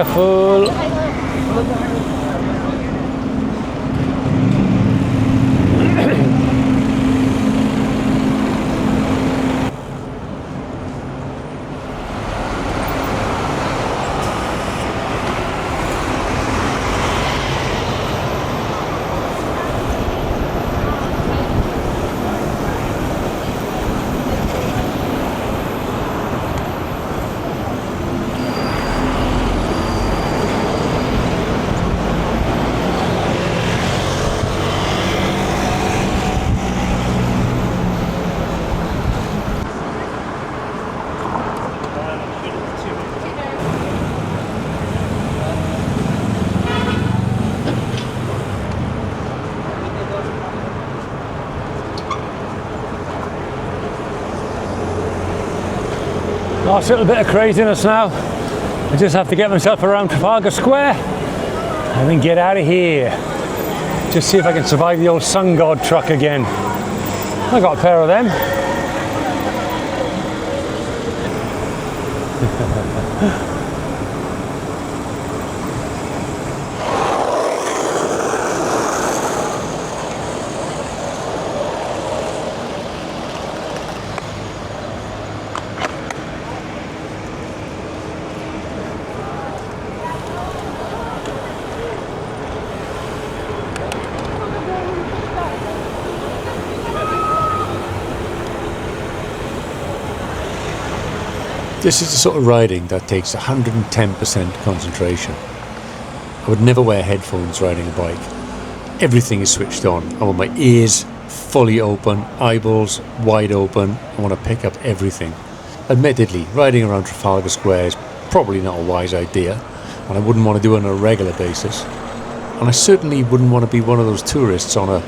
Careful. Last little bit of craziness now. I just have to get myself around Trafalgar Square and then get out of here. Just see if I can survive the old sun god truck again. I got a pair of them. This is the sort of riding that takes 110% concentration. I would never wear headphones riding a bike. Everything is switched on. I want my ears fully open, eyeballs wide open. I want to pick up everything. Admittedly, riding around Trafalgar Square is probably not a wise idea, and I wouldn't want to do it on a regular basis. And I certainly wouldn't want to be one of those tourists on a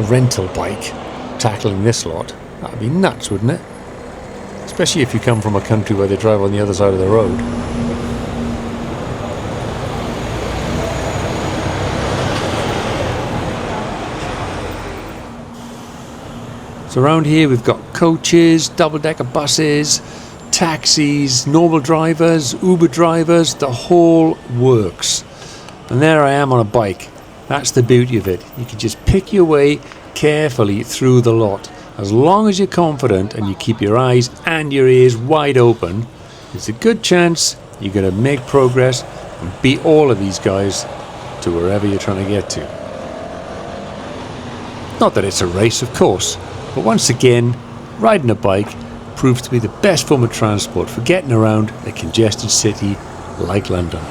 rental bike tackling this lot. That'd be nuts, wouldn't it? Especially if you come from a country where they drive on the other side of the road. So around here we've got coaches, double-decker buses, taxis, normal drivers, Uber drivers, the whole works. And there I am on a bike. That's the beauty of it. You can just pick your way carefully through the lot. As long as you're confident and you keep your eyes and your ears wide open, there's a good chance you're going to make progress and beat all of these guys to wherever you're trying to get to. Not that it's a race, of course, but once again, riding a bike proves to be the best form of transport for getting around a congested city like London.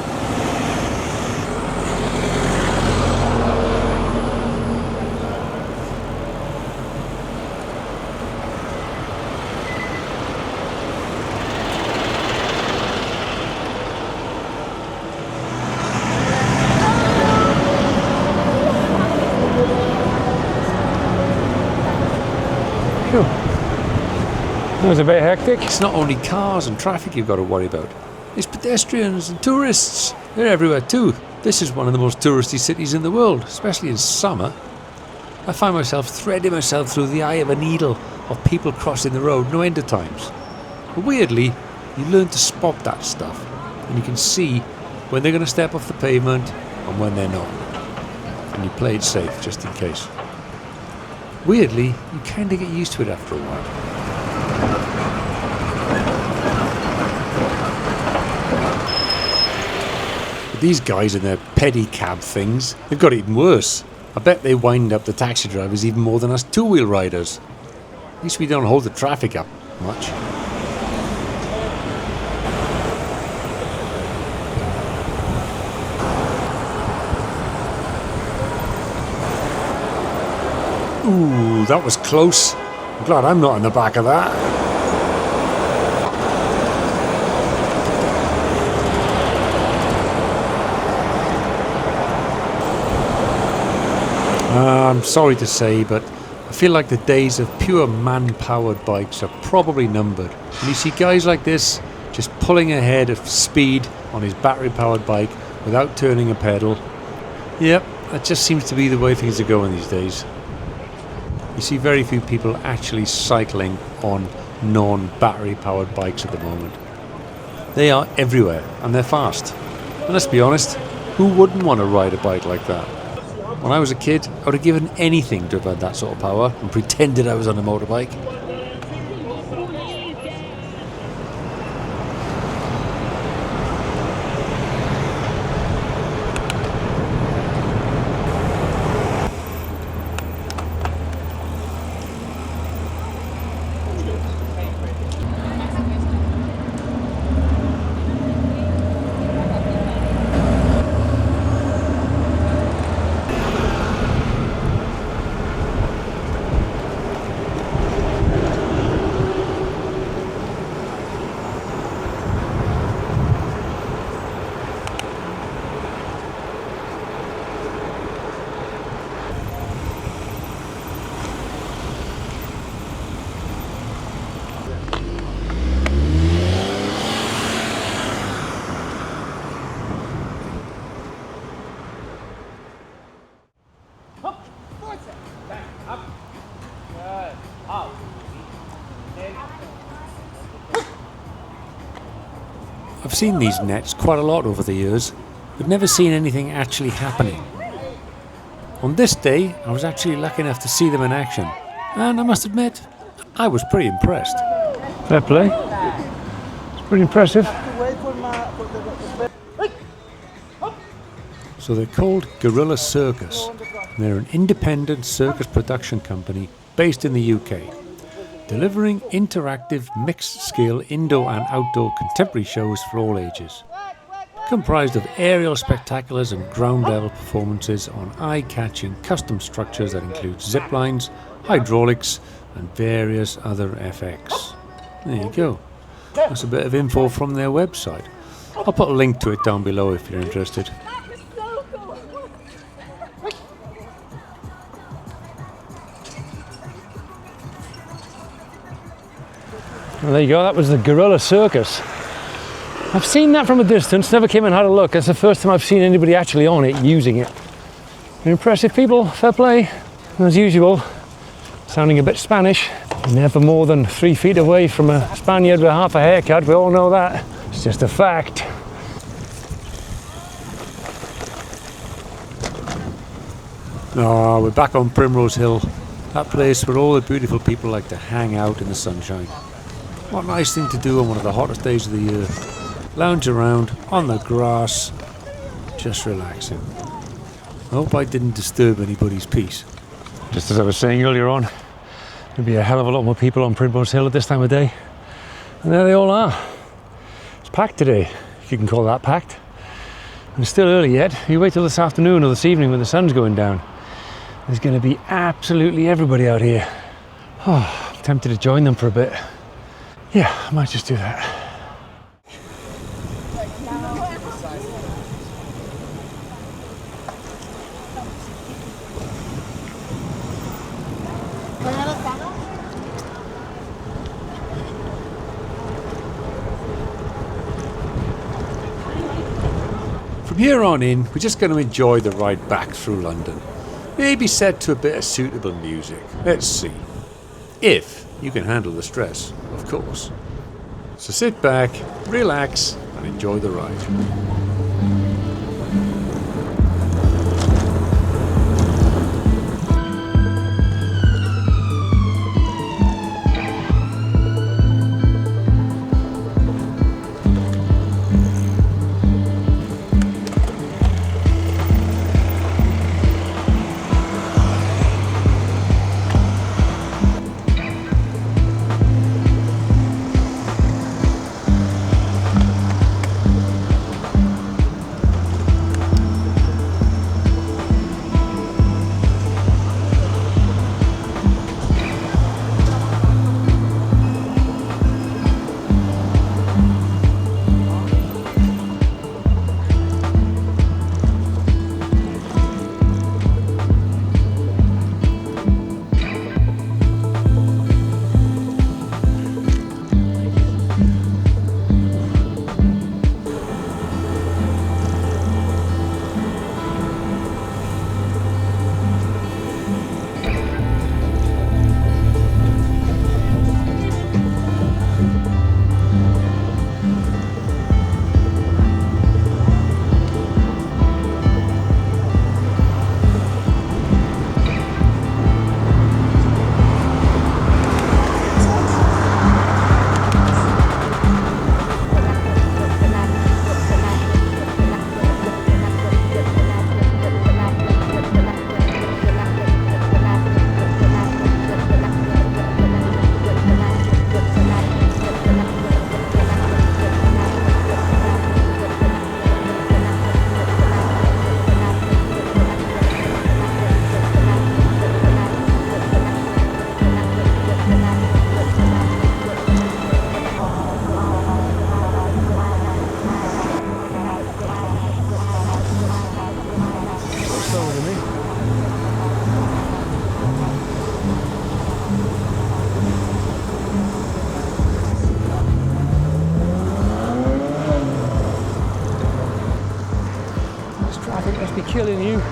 It was a bit hectic. It's not only cars and traffic you've got to worry about. It's pedestrians and tourists. They're everywhere too. This is one of the most touristy cities in the world, especially in summer. I find myself threading myself through the eye of a needle of people crossing the road no end of times. But weirdly, you learn to spot that stuff, and you can see when they're going to step off the pavement and when they're not. And you play it safe just in case. Weirdly, you kind of get used to it after a while. These guys in their pedicab things, they've got it even worse. I bet they wind up the taxi drivers even more than us two-wheel riders. At least we don't hold the traffic up much. Ooh, that was close. I'm glad I'm not in the back of that. I'm sorry to say, but I feel like the days of pure man-powered bikes are probably numbered. When you see guys like this just pulling ahead at speed on his battery-powered bike without turning a pedal, yep, that just seems to be the way things are going these days. You see very few people actually cycling on non-battery-powered bikes at the moment. They are everywhere, and they're fast. And let's be honest, who wouldn't want to ride a bike like that? When I was a kid, I would have given anything to have had that sort of power and pretended I was on a motorbike. I've seen these nets quite a lot over the years, but never seen anything actually happening. On this day, I was actually lucky enough to see them in action, and I must admit, I was pretty impressed. Fair play. It's pretty impressive. So they're called Gorilla Circus, and they're an independent circus production company based in the UK, delivering interactive mixed-scale indoor and outdoor contemporary shows for all ages, comprised of aerial spectaculars and ground-level performances on eye-catching custom structures that include zip lines, hydraulics and various other FX. There you go. That's a bit of info from their website. I'll put a link to it down below if you're interested. Well, there you go, that was the Gorilla Circus. I've seen that from a distance, never came and had a look. It's the first time I've seen anybody actually on it, using it. They're impressive people, fair play. And as usual, sounding a bit Spanish, never more than 3 feet away from a Spaniard with half a haircut, we all know that. It's just a fact. Oh, we're back on Primrose Hill, that place where all the beautiful people like to hang out in the sunshine. What a nice thing to do on one of the hottest days of the year. Lounge around on the grass, just relaxing. I hope I didn't disturb anybody's peace. Just as I was saying earlier on, there'd be a hell of a lot more people on Primrose Hill at this time of day. And there they all are. It's packed today, if you can call that packed. And it's still early yet. You wait till this afternoon or this evening when the sun's going down. There's going to be absolutely everybody out here. Oh, I'm tempted to join them for a bit. Yeah, I might just do that. From here on in, we're just going to enjoy the ride back through London. Maybe set to a bit of suitable music. Let's see. If you can handle the stress, of course. So sit back, relax, and enjoy the ride. Traffic must be killing you.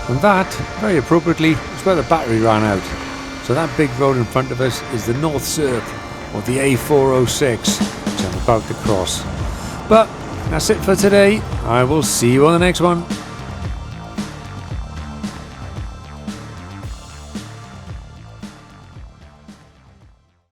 And that, very appropriately, is where the battery ran out. So that big road in front of us is the North Cirque, or the A406, which I'm about to cross. But that's it for today. I will see you on the next one.